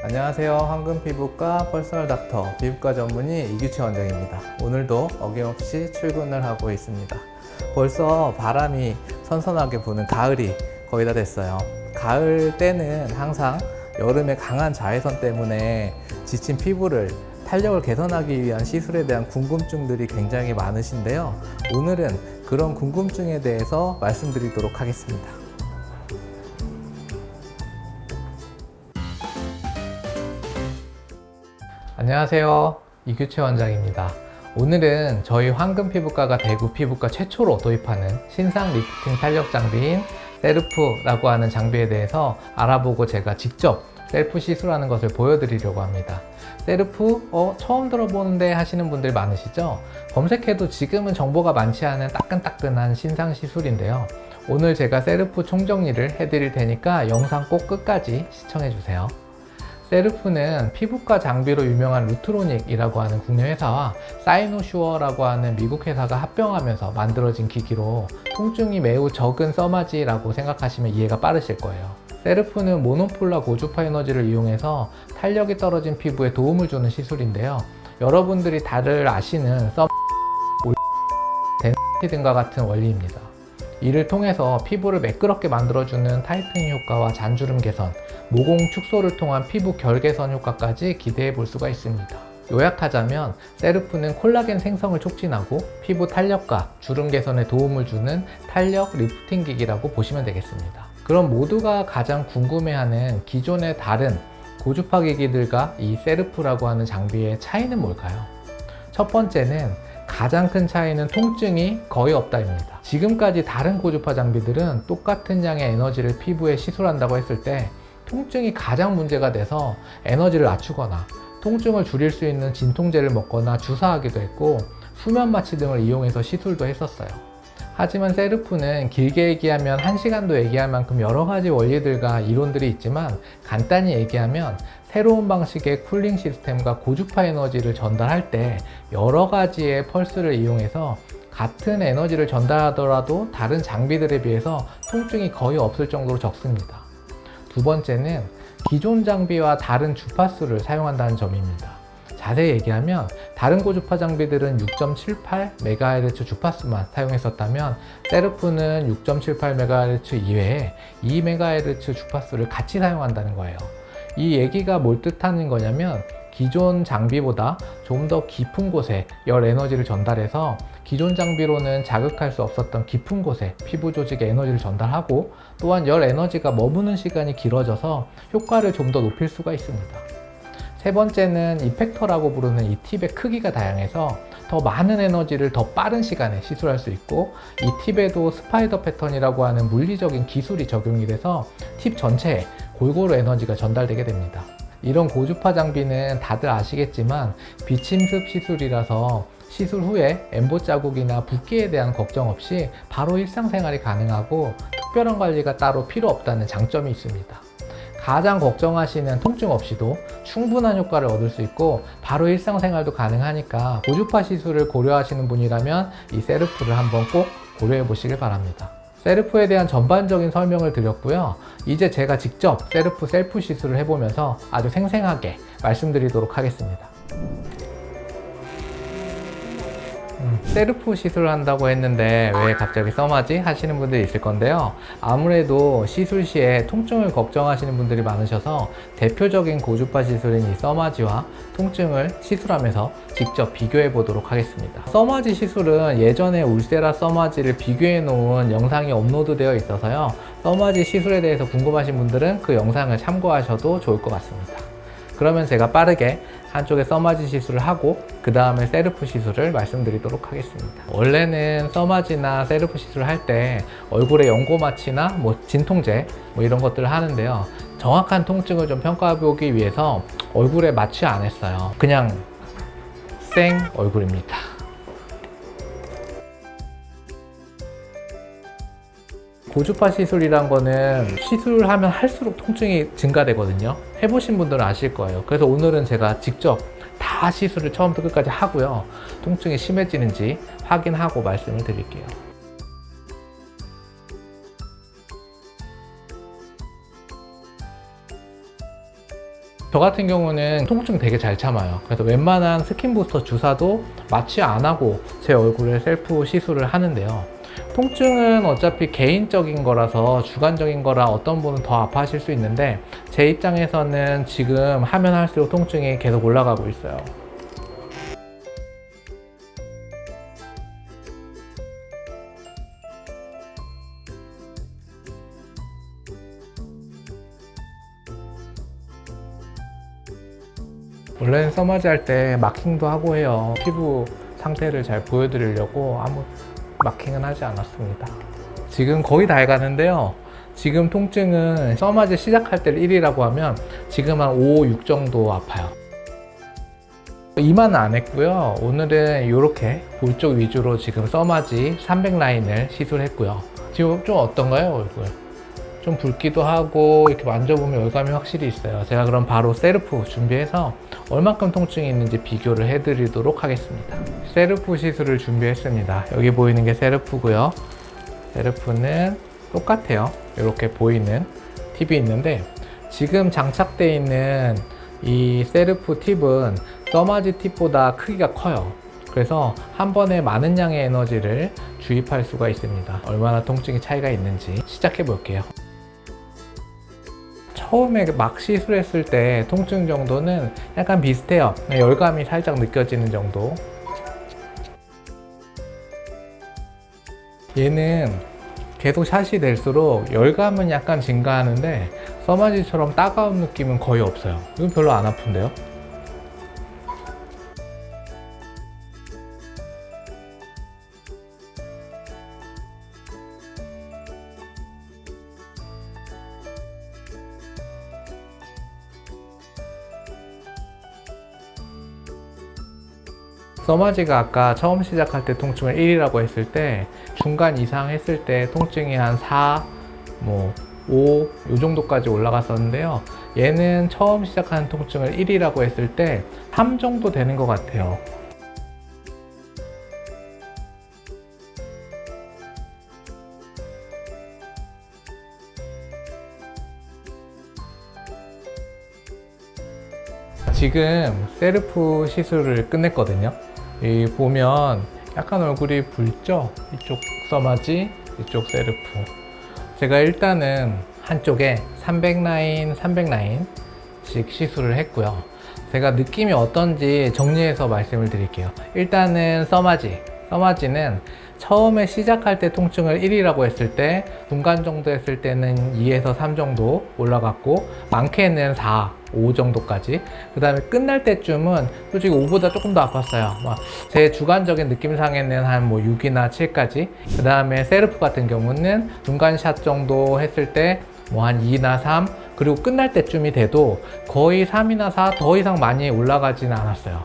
안녕하세요. 황금피부과 퍼스널 닥터 피부과 전문의 이규채 원장입니다. 오늘도 어김없이 출근을 하고 있습니다. 벌써 바람이 선선하게 부는 가을이 거의 다 됐어요. 가을 때는 항상 여름의 강한 자외선 때문에 지친 피부를 탄력을 개선하기 위한 시술에 대한 궁금증들이 굉장히 많으신데요. 오늘은 그런 궁금증에 대해서 말씀드리도록 하겠습니다. 안녕하세요. 이규채 원장입니다. 오늘은 저희 황금피부과가 대구 피부과 최초로 도입하는 신상 리프팅 탄력 장비인 셀프라고 하는 장비에 대해서 알아보고 제가 직접 셀프 시술하는 것을 보여드리려고 합니다. 셀프? 처음 들어보는데 하시는 분들 많으시죠? 검색해도 지금은 정보가 많지 않은 따끈따끈한 신상 시술인데요. 오늘 제가 셀프 총정리를 해드릴 테니까 영상 꼭 끝까지 시청해주세요. 셀프는 피부과 장비로 유명한 루트로닉이라고 하는 국내 회사와 사이노슈어라고 하는 미국 회사가 합병하면서 만들어진 기기로 통증이 매우 적은 써마지라고 생각하시면 이해가 빠르실 거예요. 셀프는 모노폴라 고주파 에너지를 이용해서 탄력이 떨어진 피부에 도움을 주는 시술인데요. 여러분들이 다들 아시는 등과 같은 원리입니다. 이를 통해서 피부를 매끄럽게 만들어주는 타이트닝 효과와 잔주름 개선, 모공 축소를 통한 피부 결 개선 효과까지 기대해 볼 수가 있습니다. 요약하자면 셀프는 콜라겐 생성을 촉진하고 피부 탄력과 주름 개선에 도움을 주는 탄력 리프팅 기기라고 보시면 되겠습니다. 그럼 모두가 가장 궁금해하는 기존의 다른 고주파 기기들과 이 셀프라고 하는 장비의 차이는 뭘까요? 첫 번째는 가장 큰 차이는 통증이 거의 없다입니다. 지금까지 다른 고주파 장비들은 똑같은 양의 에너지를 피부에 시술한다고 했을 때 통증이 가장 문제가 돼서 에너지를 낮추거나 통증을 줄일 수 있는 진통제를 먹거나 주사하기도 했고 수면 마취 등을 이용해서 시술도 했었어요. 하지만 셀프는 길게 얘기하면 1시간도 얘기할 만큼 여러 가지 원리들과 이론들이 있지만 간단히 얘기하면 새로운 방식의 쿨링 시스템과 고주파 에너지를 전달할 때 여러 가지의 펄스를 이용해서 같은 에너지를 전달하더라도 다른 장비들에 비해서 통증이 거의 없을 정도로 적습니다. 두 번째는 기존 장비와 다른 주파수를 사용한다는 점입니다. 자세히 얘기하면 다른 고주파 장비들은 6.78MHz 주파수만 사용했었다면 셀프는 6.78MHz 이외에 2MHz 주파수를 같이 사용한다는 거예요. 이 얘기가 뭘 뜻하는 거냐면 기존 장비보다 좀 더 깊은 곳에 열 에너지를 전달해서 기존 장비로는 자극할 수 없었던 깊은 곳에 피부 조직에 에너지를 전달하고 또한 열 에너지가 머무는 시간이 길어져서 효과를 좀 더 높일 수가 있습니다. 세 번째는 이펙터라고 부르는 이 팁의 크기가 다양해서 더 많은 에너지를 더 빠른 시간에 시술할 수 있고 이 팁에도 스파이더 패턴이라고 하는 물리적인 기술이 적용이 돼서 팁 전체에 골고루 에너지가 전달되게 됩니다. 이런 고주파 장비는 다들 아시겠지만 비침습 시술이라서 시술 후에 엠보 자국이나 붓기에 대한 걱정 없이 바로 일상생활이 가능하고 특별한 관리가 따로 필요 없다는 장점이 있습니다. 가장 걱정하시는 통증 없이도 충분한 효과를 얻을 수 있고 바로 일상생활도 가능하니까 고주파 시술을 고려하시는 분이라면 이 셀프를 한번 꼭 고려해 보시길 바랍니다. 셀프에 대한 전반적인 설명을 드렸고요. 이제 제가 직접 셀프 시술을 해보면서 아주 생생하게 말씀드리도록 하겠습니다. 셀프 시술을 한다고 했는데 왜 갑자기 써마지? 하시는 분들이 있을 건데요. 아무래도 시술 시에 통증을 걱정하시는 분들이 많으셔서 대표적인 고주파 시술인 이 써마지와 통증을 시술하면서 직접 비교해 보도록 하겠습니다. 써마지 시술은 예전에 울세라 써마지를 비교해 놓은 영상이 업로드 되어 있어서요. 써마지 시술에 대해서 궁금하신 분들은 그 영상을 참고하셔도 좋을 것 같습니다. 그러면 제가 빠르게 한쪽에 써마지 시술을 하고 그 다음에 셀프 시술을 말씀드리도록 하겠습니다. 원래는 써마지나 셀프 시술을 할 때 얼굴에 연고 마취나 진통제 이런 것들을 하는데요. 정확한 통증을 좀 평가해 보기 위해서 얼굴에 마취 안 했어요. 그냥 생 얼굴입니다. 고주파 시술이란 거는 시술을 하면 할수록 통증이 증가되거든요. 해보신 분들은 아실 거예요. 그래서 오늘은 제가 직접 다 시술을 처음부터 끝까지 하고요. 통증이 심해지는지 확인하고 말씀을 드릴게요. 저 같은 경우는 통증 되게 잘 참아요. 그래서 웬만한 스킨 부스터 주사도 마취 안 하고 제 얼굴에 셀프 시술을 하는데요. 통증은 어차피 개인적인 거라서 주관적인 거라 어떤 분은 더 아파하실 수 있는데 제 입장에서는 지금 하면 할수록 통증이 계속 올라가고 있어요. 원래는 써마지 할 때 마킹도 하고 해요. 피부 상태를 잘 보여드리려고 아무 마킹은 하지 않았습니다. 지금 거의 다 해가는데요. 지금 통증은 써마지 시작할 때 1이라고 하면 지금 한 5, 6 정도 아파요. 이마는 안 했고요. 오늘은 이렇게 볼 쪽 위주로 지금 써마지 300 라인을 시술했고요. 지금 좀 어떤가요, 얼굴? 좀 붉기도 하고 이렇게 만져보면 열감이 확실히 있어요. 제가 그럼 바로 셀프 준비해서 얼만큼 통증이 있는지 비교를 해드리도록 하겠습니다. 셀프 시술을 준비했습니다. 여기 보이는 게 셀프고요. 셀프는 똑같아요. 이렇게 보이는 팁이 있는데 지금 장착되어 있는 이 셀프 팁은 써마지 팁보다 크기가 커요. 그래서 한 번에 많은 양의 에너지를 주입할 수가 있습니다. 얼마나 통증이 차이가 있는지 시작해 볼게요. 처음에 막 시술했을 때 통증 정도는 약간 비슷해요. 열감이 살짝 느껴지는 정도. 얘는 계속 샷이 될수록 열감은 약간 증가하는데 써마지처럼 따가운 느낌은 거의 없어요. 이건 별로 안 아픈데요? 써마지가 아까 처음 시작할 때 통증을 1이라고 했을 때 중간 이상 했을 때 통증이 한 4, 5, 요 정도까지 올라갔었는데요. 얘는 처음 시작하는 통증을 1이라고 했을 때 3 정도 되는 것 같아요. 지금 셀프 시술을 끝냈거든요. 이 보면 약간 얼굴이 붉죠? 이쪽 써마지, 이쪽 셀프. 제가 일단은 한쪽에 300 라인, 300 라인씩 시술을 했고요. 제가 느낌이 어떤지 정리해서 말씀을 드릴게요. 일단은 써마지는 처음에 시작할 때 통증을 1이라고 했을 때 중간 정도 했을 때는 2에서 3 정도 올라갔고 많게는 4, 5 정도까지. 그 다음에 끝날 때쯤은 솔직히 5보다 조금 더 아팠어요. 제 주관적인 느낌상에는 한 6이나 7까지. 그 다음에 셀프 같은 경우는 중간 샷 정도 했을 때 한 2나 3, 그리고 끝날 때쯤이 돼도 거의 3이나 4 더 이상 많이 올라가지는 않았어요.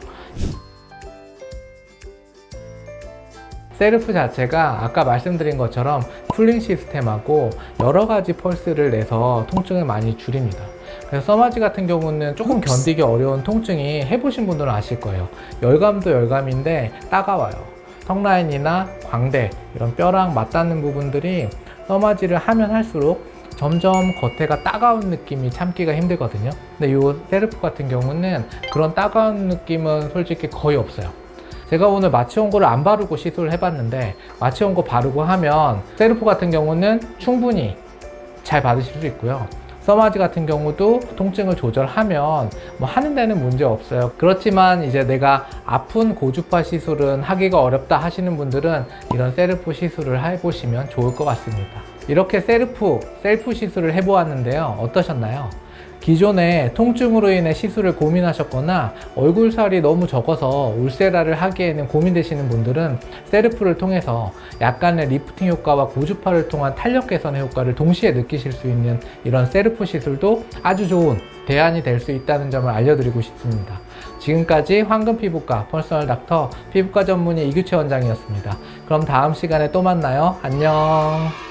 셀프 자체가 아까 말씀드린 것처럼 쿨링 시스템하고 여러 가지 펄스를 내서 통증을 많이 줄입니다. 그래서 써마지 같은 경우는 조금 견디기 어려운 통증이 해보신 분들은 아실 거예요. 열감도 열감인데 따가워요. 턱 라인이나 광대 이런 뼈랑 맞닿는 부분들이 써마지를 하면 할수록 점점 겉에가 따가운 느낌이 참기가 힘들거든요. 근데 이 셀프 같은 경우는 그런 따가운 느낌은 솔직히 거의 없어요. 제가 오늘 마취온고를 안 바르고 시술을 해봤는데 마취온고 바르고 하면 셀프 같은 경우는 충분히 잘 받으실 수 있고요. 써마지 같은 경우도 통증을 조절하면 하는 데는 문제 없어요. 그렇지만 이제 내가 아픈 고주파 시술은 하기가 어렵다 하시는 분들은 이런 셀프 시술을 해보시면 좋을 것 같습니다. 이렇게 셀프 시술을 해보았는데요. 어떠셨나요? 기존에 통증으로 인해 시술을 고민하셨거나 얼굴살이 너무 적어서 울세라를 하기에는 고민되시는 분들은 셀프를 통해서 약간의 리프팅 효과와 고주파를 통한 탄력 개선의 효과를 동시에 느끼실 수 있는 이런 셀프 시술도 아주 좋은 대안이 될 수 있다는 점을 알려드리고 싶습니다. 지금까지 황금피부과 퍼스널 닥터 피부과 전문의 이규채 원장이었습니다. 그럼 다음 시간에 또 만나요. 안녕.